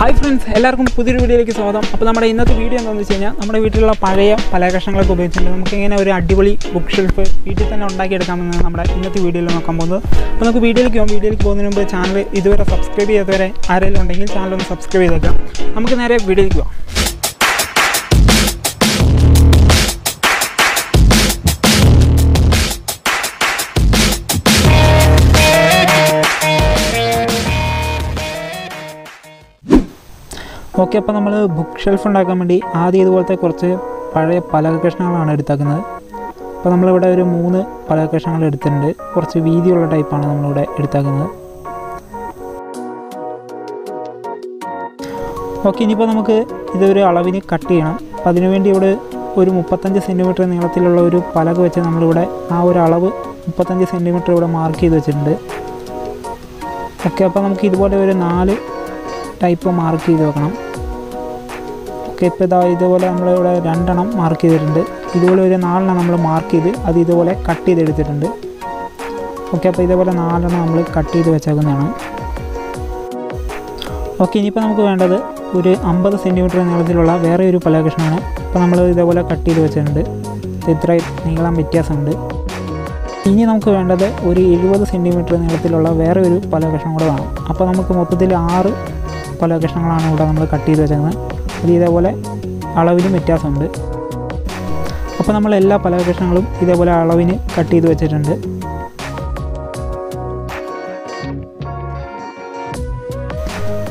Hi friends, എല്ലാവർക്കും പുതിയൊരു വീഡിയോയിലേക്ക് സ്വാഗതം. അപ്പോൾ നമ്മുടെ ഇന്നത്തെ വീഡിയോ എന്താണെന്ന് വെച്ച് കഴിഞ്ഞാൽ നമ്മുടെ വീട്ടിലുള്ള പഴയ പല കഷണങ്ങളൊക്കെ ഉപയോഗിച്ചിട്ട് നമുക്ക് ഇങ്ങനെ ഒരു അടിപൊളി ബുക്ക് ഷെൽഫ് വീട്ടിൽ തന്നെ ഉണ്ടാക്കിയെടുക്കാമെന്നാണ് നമ്മുടെ ഇന്നത്തെ വീഡിയോയിൽ നോക്കാൻ പോകുന്നത്. അപ്പോൾ നമുക്ക് വീഡിയോയിലേക്ക് പോകുന്നതിന് മുമ്പ് ചാനൽ ഇതുവരെ സബ്സ്ക്രൈബ് ചെയ്യാത്തവരെ ആരെങ്കിലും ഉണ്ടെങ്കിൽ ചാനൽ ഒന്ന് സബ്സ്ക്രൈബ് ചെയ്തേക്കാം. നമുക്ക് നേരെ വീഡിയോയിലേക്ക് പോകാം. ഓക്കെ, അപ്പോൾ നമ്മൾ ബുക്ക് ഷെൽഫ് ഉണ്ടാക്കാൻ വേണ്ടി ആദ്യം ഇതുപോലത്തെ കുറച്ച് പഴയ പലക കഷ്ണങ്ങളാണ് എടുത്താക്കുന്നത്. അപ്പോൾ നമ്മളിവിടെ ഒരു 3 പലക കഷ്ണങ്ങൾ എടുത്തിട്ടുണ്ട്. കുറച്ച് വീതിയുള്ള ടൈപ്പാണ് നമ്മളിവിടെ എടുത്താക്കുന്നത്. ഓക്കെ, ഇനിയിപ്പോൾ നമുക്ക് ഇതൊരു അളവിന് കട്ട് ചെയ്യണം. അപ്പോൾ അതിനുവേണ്ടി ഇവിടെ ഒരു 35 സെൻറ്റിമീറ്റർ നീളത്തിലുള്ള ഒരു പലക വെച്ച് നമ്മളിവിടെ ആ ഒരു അളവ് 35 സെൻറ്റിമീറ്റർ ഇവിടെ മാർക്ക് ചെയ്ത് വെച്ചിട്ടുണ്ട്. ഓക്കെ, അപ്പോൾ നമുക്ക് ഇതുപോലെ ഒരു 4 ടൈപ്പ് മാർക്ക് ചെയ്ത് വെക്കണം. ഓക്കെ, ഇപ്പോൾ ഇതുപോലെ നമ്മളിവിടെ 2 എണ്ണം മാർക്ക് ചെയ്തിട്ടുണ്ട്. ഇതുപോലെ ഒരു 4 എണ്ണം നമ്മൾ മാർക്ക് ചെയ്ത് അത് ഇതുപോലെ കട്ട് ചെയ്തെടുത്തിട്ടുണ്ട്. ഓക്കെ, അപ്പോൾ ഇതേപോലെ 4 എണ്ണം നമ്മൾ കട്ട് ചെയ്ത് വെച്ചേക്കുന്നതാണ്. ഓക്കെ, ഇനിയിപ്പോൾ നമുക്ക് വേണ്ടത് ഒരു 50 സെൻറ്റിമീറ്റർ നീളത്തിലുള്ള വേറെ ഒരു പലക കഷ്ണമാണ്. അപ്പോൾ നമ്മൾ ഇതേപോലെ കട്ട് ചെയ്ത് വെച്ചിട്ടുണ്ട്. ഇത്ര നീളം വ്യത്യാസമുണ്ട്. ഇനി നമുക്ക് വേണ്ടത് ഒരു 70 സെൻറ്റിമീറ്റർ നീളത്തിലുള്ള വേറെ ഒരു പലക കഷ്ണം കൂടെ വേണം. അപ്പോൾ നമുക്ക് മൊത്തത്തിൽ 6 പല കഷ്ണങ്ങളാണ് ഇവിടെ നമ്മൾ കട്ട് ചെയ്ത് വെച്ചേക്കുന്നത്. അത് ഇതേപോലെ അളവിനും വ്യത്യാസമുണ്ട്. അപ്പോൾ നമ്മൾ എല്ലാ പല കഷ്ണങ്ങളും ഇതേപോലെ അളവിന് കട്ട് ചെയ്ത് വെച്ചിട്ടുണ്ട്.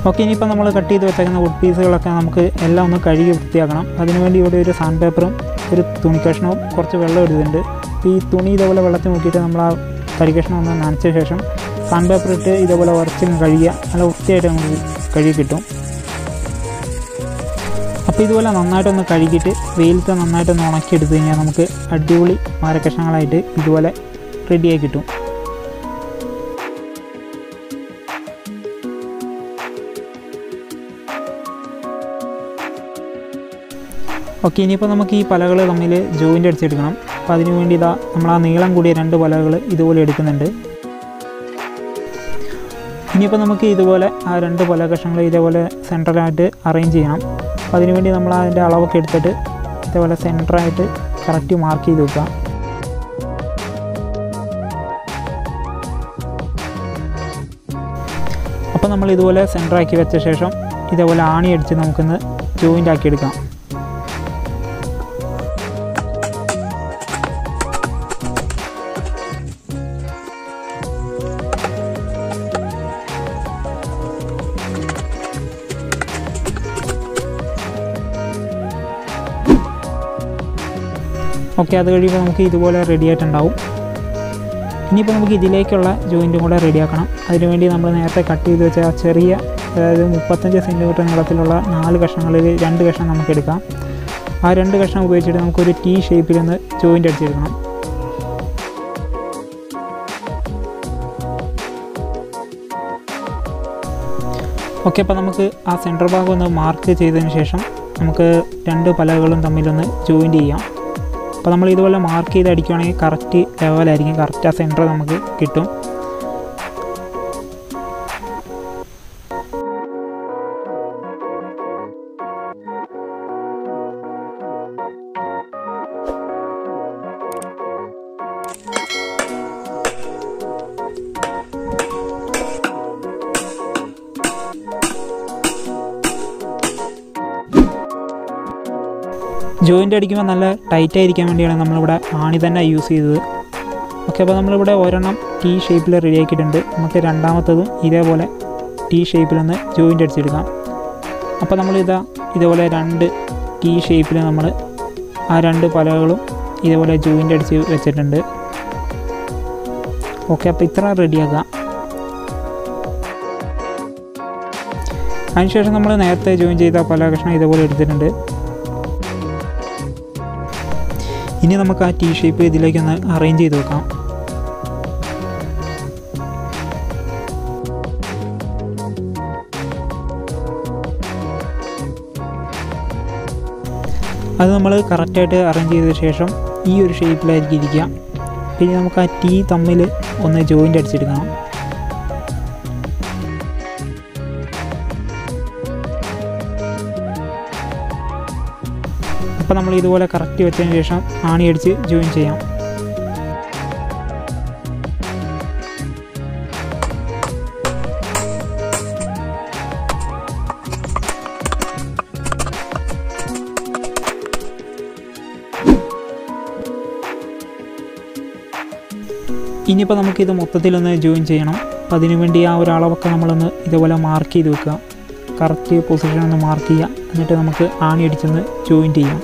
ഓക്കെ, ഇനിയിപ്പോൾ നമ്മൾ കട്ട് ചെയ്ത് വെച്ചേക്കുന്ന വുഡ് പീസുകളൊക്കെ നമുക്ക് എല്ലാം ഒന്ന് കഴുകി വൃത്തിയാക്കണം. അതിനുവേണ്ടി ഇവിടെ ഒരു സാൻഡ് പേപ്പറും ഒരു തുണി കഷ്ണവും കുറച്ച് വെള്ളം എടുത്തിട്ടുണ്ട്. ഈ തുണി ഇതേപോലെ വെള്ളത്തിൽ മുക്കിയിട്ട് നമ്മൾ ആ തടി കഷ്ണം ഒന്ന് നനച്ച ശേഷം സാൻഡ് പേപ്പർ ഇട്ട് ഇതേപോലെ ഉരച്ച് കഴുകുക. നല്ല വൃത്തിയായിട്ട് നമുക്ക് കഴുകി കിട്ടും. അപ്പോൾ ഇതുപോലെ നന്നായിട്ടൊന്ന് കഴുകിയിട്ട് വെയിലത്ത് നന്നായിട്ടൊന്ന് ഉണക്കിയെടുത്ത് കഴിഞ്ഞാൽ നമുക്ക് അടിപൊളി മരക്കഷ്ണങ്ങളായിട്ട് ഇതുപോലെ റെഡിയായി കിട്ടും. ഓക്കെ, ഇനിയിപ്പോൾ നമുക്ക് ഈ പലകൾ തമ്മിൽ ജോയിൻ്റ് അടിച്ചെടുക്കണം. അപ്പോൾ അതിനു വേണ്ടി നമ്മൾ ആ നീളം കൂടിയ 2 പലകൾ ഇതുപോലെ എടുക്കുന്നുണ്ട്. ഇനിയിപ്പോൾ നമുക്ക് ഇതുപോലെ ആ 2 പല കഷ്ണങ്ങൾ ഇതേപോലെ സെൻറ്ററായിട്ട് അറേഞ്ച് ചെയ്യണം. അപ്പോൾ അതിനുവേണ്ടി നമ്മൾ അതിൻ്റെ അളവൊക്കെ എടുത്തിട്ട് ഇതേപോലെ സെൻറ്ററായിട്ട് കറക്റ്റ് മാർക്ക് ചെയ്ത് വെക്കാം. അപ്പോൾ നമ്മൾ ഇതുപോലെ സെൻറ്ററാക്കി വെച്ച ശേഷം ഇതേപോലെ ആണി അടിച്ച് നമുക്കൊന്ന് ജോയിൻ്റ് ആക്കിയെടുക്കാം. ഓക്കെ, അത് കഴിയുമ്പോൾ നമുക്ക് ഇതുപോലെ റെഡി ആയിട്ടുണ്ടാവും. ഇനിയിപ്പോൾ നമുക്ക് ഇതിലേക്കുള്ള ജോയിൻറ്റും കൂടെ റെഡിയാക്കണം. അതിനുവേണ്ടി നമ്മൾ നേരത്തെ കട്ട് ചെയ്ത് വെച്ച ആ ചെറിയ, അതായത് 35 സെൻറ്റിമീറ്റർ നീളത്തിലുള്ള 4 കഷ്ണങ്ങളിൽ 2 കഷ്ണം നമുക്ക് എടുക്കാം. ആ 2 കഷ്ണം ഉപയോഗിച്ചിട്ട് നമുക്കൊരു T ഷേപ്പിലൊന്ന് ജോയിൻ്റ് അടിച്ചെടുക്കണം. ഓക്കെ, അപ്പോൾ നമുക്ക് ആ സെൻറ്റർ ഭാഗം ഒന്ന് മാർക്ക് ചെയ്തതിന് ശേഷം നമുക്ക് 2 പലകളും തമ്മിലൊന്ന് ജോയിൻ്റ് ചെയ്യാം. അപ്പോൾ നമ്മൾ ഇതുപോലെ മാർക്ക് ചെയ്ത് അടിക്കുകയാണെങ്കിൽ കറക്റ്റ് ലെവലായിരിക്കും, കറക്റ്റ് ആ സെൻറ്റർ നമുക്ക് കിട്ടും. ജോയിൻ്റ് അടിക്കുമ്പോൾ നല്ല ടൈറ്റായിരിക്കാൻ വേണ്ടിയാണ് നമ്മളിവിടെ ആണി തന്നെ യൂസ് ചെയ്തത്. ഓക്കെ, അപ്പോൾ നമ്മളിവിടെ ഒരെണ്ണം T ഷേപ്പിൽ റെഡിയാക്കിയിട്ടുണ്ട്. നമുക്ക് രണ്ടാമത്തതും ഇതേപോലെ T ഷേപ്പിലൊന്ന് ജോയിൻ്റ് അടിച്ചെടുക്കാം. അപ്പോൾ ഇതേപോലെ 2 T ഷേപ്പിൽ നമ്മൾ ആ 2 പലകളും ഇതേപോലെ ജോയിൻ്റ് അടിച്ച് വെച്ചിട്ടുണ്ട്. ഓക്കെ, അപ്പോൾ ഇത്ര റെഡിയാക്കാം. അതിനുശേഷം നമ്മൾ നേരത്തെ ജോയിൻ ചെയ്ത പല കഷ്ണം ഇതേപോലെ എടുത്തിട്ടുണ്ട്. ഇനി നമുക്ക് ആ T ഷേപ്പ് ഇതിലേക്കൊന്ന് അറേഞ്ച് ചെയ്ത് വെക്കാം. അത് നമ്മൾ കറക്റ്റായിട്ട് അറേഞ്ച് ചെയ്ത ശേഷം ഈ ഒരു ഷേപ്പിലായിരിക്കും ഇരിക്കുക. പിന്നെ നമുക്ക് ആ T തമ്മിൽ ഒന്ന് ജോയിൻ്റ് അടിച്ചെടുക്കണം. അപ്പോൾ നമ്മൾ ഇതുപോലെ കറക്റ്റ് വെച്ചതിന് ശേഷം ആണി അടിച്ച് ജോയിൻ ചെയ്യാം. ഇനിയിപ്പോൾ നമുക്കിത് മൊത്തത്തിലൊന്ന് ജോയിൻ ചെയ്യണം. അപ്പോൾ അതിനു വേണ്ടി ആ ഒരു അളവൊക്കെ നമ്മളൊന്ന് ഇതുപോലെ മാർക്ക് ചെയ്ത് വെക്കുക. കറക്റ്റ് പൊസിഷൻ ഒന്ന് മാർക്ക് ചെയ്യുക. എന്നിട്ട് നമുക്ക് ആണി അടിച്ചൊന്ന് ജോയിൻ ചെയ്യാം.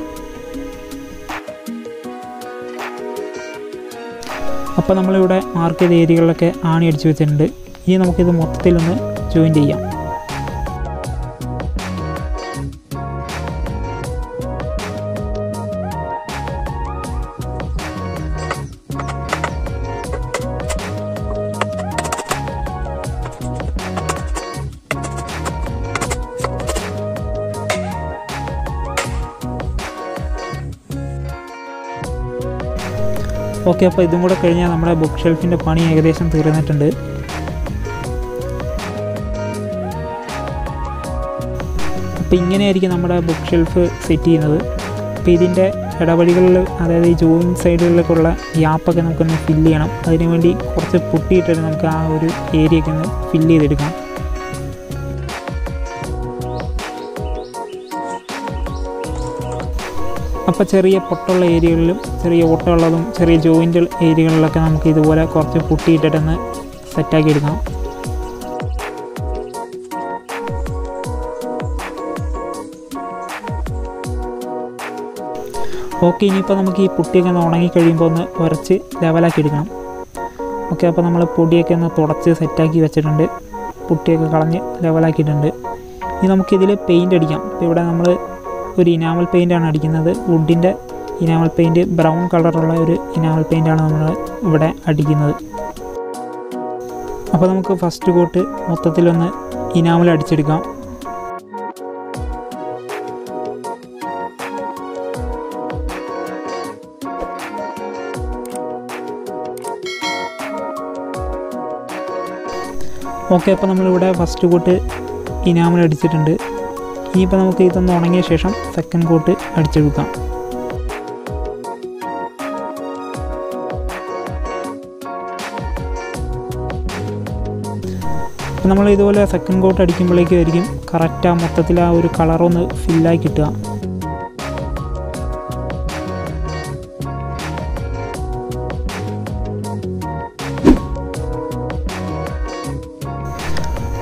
അപ്പോൾ നമ്മളിവിടെ മാർക്ക് ചെയ്ത ഏരിയകളിലൊക്കെ ആണി അടിച്ച് വെച്ചിട്ടുണ്ട്. ഇനി നമുക്കിത് മൊത്തത്തിലൊന്ന് ജോയിൻ ചെയ്യാം. ഓക്കെ, അപ്പോൾ ഇതും കൂടെ കഴിഞ്ഞാൽ നമ്മുടെ ബുക്ക് ഷെൽഫിൻ്റെ പണി ഏകദേശം തീർന്നിട്ടുണ്ട്. അപ്പോൾ ഇങ്ങനെയായിരിക്കും നമ്മുടെ ബുക്ക് ഷെൽഫ് സെറ്റ് ചെയ്യുന്നത്. അപ്പോൾ ഇതിൻ്റെ ഇടവഴികളിൽ, അതായത് ഈ ജോയിൻ സൈഡുകളിലേക്കുള്ള ഗ്യാപ്പൊക്കെ നമുക്കൊന്ന് ഫില്ല് ചെയ്യണം. അതിനുവേണ്ടി കുറച്ച് പുട്ടിയിട്ടിട്ട് നമുക്ക് ആ ഒരു ഏരിയയൊക്കെ ഒന്ന് ഫില്ല് ചെയ്തെടുക്കാം. അപ്പോൾ ചെറിയ പൊട്ടുള്ള ഏരിയകളിലും ചെറിയ ഓട്ടമുള്ളതും ചെറിയ ജോയിൻ്റ് ഏരിയകളിലൊക്കെ നമുക്ക് ഇതുപോലെ കുറച്ച് പുട്ടിയിട്ടിട്ടൊന്ന് സെറ്റാക്കി എടുക്കാം. ഓക്കെ, ഇനിയിപ്പോൾ നമുക്ക് ഈ പുട്ടിയൊക്കെ ഒന്ന് ഉണങ്ങി കഴിയുമ്പോൾ ഒന്ന് ഉരച്ച് ലെവലാക്കി എടുക്കണം. ഓക്കെ, അപ്പോൾ നമ്മൾ പൊടിയൊക്കെ ഒന്ന് തുടച്ച് സെറ്റാക്കി വെച്ചിട്ടുണ്ട്. പുട്ടിയൊക്കെ കളഞ്ഞ് ലെവലാക്കിയിട്ടുണ്ട്. ഇനി നമുക്കിതിൽ പെയിൻ്റ് അടിക്കാം. ഇപ്പോൾ ഇവിടെ നമ്മൾ ഒരു ഇനാമൽ പെയിൻ്റാണ് അടിക്കുന്നത്. വുഡിൻ്റെ ഇനാമൽ പെയിൻറ്റ്, ബ്രൗൺ കളറുള്ള ഒരു ഇനാമൽ പെയിൻ്റാണ് നമ്മൾ ഇവിടെ അടിക്കുന്നത്. അപ്പോൾ നമുക്ക് ഫസ്റ്റ് കോട്ട് മൊത്തത്തിലൊന്ന് ഇനാമൽ അടിച്ചെടുക്കാം. ഓക്കെ, അപ്പോൾ നമ്മളിവിടെ ഫസ്റ്റ് കോട്ട് ഇനാമൽ അടിച്ചിട്ടുണ്ട്. ഇനിയിപ്പോൾ നമുക്ക് ഇതൊന്ന് ഉണങ്ങിയ ശേഷം സെക്കൻഡ് കോട്ട് അടിച്ചെടുക്കാം. അപ്പോൾ നമ്മൾ ഇതുപോലെ സെക്കൻഡ് കോട്ട് അടിക്കുമ്പോഴേക്കും കറക്റ്റ് ആ മൊത്തത്തിൽ ആ ഒരു കളറൊന്ന് ഫില്ലായി കിട്ടുക.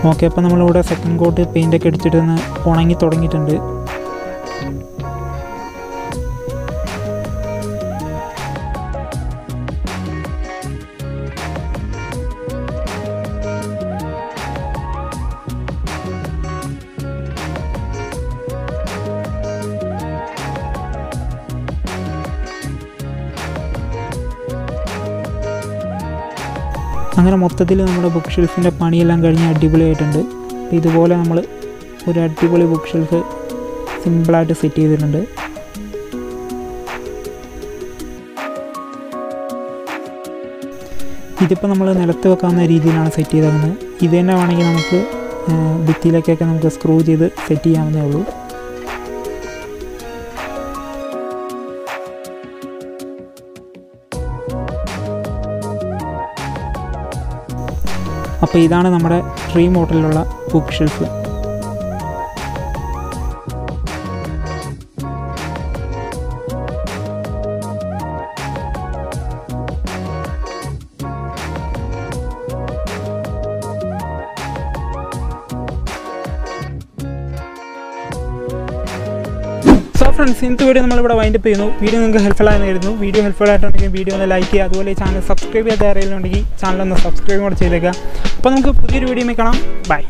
ഓക്കെ, അപ്പോൾ നമ്മളിവിടെ സെക്കൻഡ് കോട്ട് പെയിൻ്റൊക്കെ അടിച്ചിട്ടൊന്ന് ഉണങ്ങി തുടങ്ങിയിട്ടുണ്ട്. അങ്ങനെ മൊത്തത്തിൽ നമ്മുടെ ബുക്ക് ഷെൽഫിൻ്റെ പണിയെല്ലാം കഴിഞ്ഞ് അടിപൊളിയായിട്ടുണ്ട്. അപ്പോൾ ഇതുപോലെ നമ്മൾ ഒരു അടിപൊളി ബുക്ക് ഷെൽഫ് സിമ്പിളായിട്ട് സെറ്റ് ചെയ്തിട്ടുണ്ട്. ഇതിപ്പോൾ നമ്മൾ നിലത്ത് വെക്കാവുന്ന രീതിയിലാണ് സെറ്റ് ചെയ്തേക്കുന്നത്. ഇത് തന്നെ വേണമെങ്കിൽ നമുക്ക് ഭിത്തിയിലേക്കൊക്കെ നമുക്ക് സ്ക്രൂ ചെയ്ത് സെറ്റ് ചെയ്യാവുന്നേ ഉള്ളൂ. അപ്പോൾ ഇതാണ് നമ്മുടെ ട്രീ മോഡലിലുള്ള ബുക്ക് ഷെൽഫ്. സോ ഫ്രണ്ട്സ്, ഇന്നത്തെ വീഡിയോ നമ്മളിവിടെ വൈൻഡപ്പ് ചെയ്യുന്നു. വീഡിയോ നിങ്ങൾക്ക് ഹെൽപ്ഫുൾ ആയിരുന്നു. വീഡിയോ ഹെൽപ്ഫുൾ ആയിട്ടുണ്ടെങ്കിൽ വീഡിയോ ഒന്ന് ലൈക്ക് ചെയ്യുക. അതുപോലെ ചാനൽ സബ്സ്ക്രൈബ് ചെയ്യാത്ത ആരെങ്കിലും ഉണ്ടെങ്കിൽ ചാനൽ ഒന്ന് സബ്സ്ക്രൈബ് കൂടെ ചെയ്തേക്കുക. അപ്പോൾ നമുക്ക് പുതിയൊരു വീഡിയോ കാണാം. ബൈ.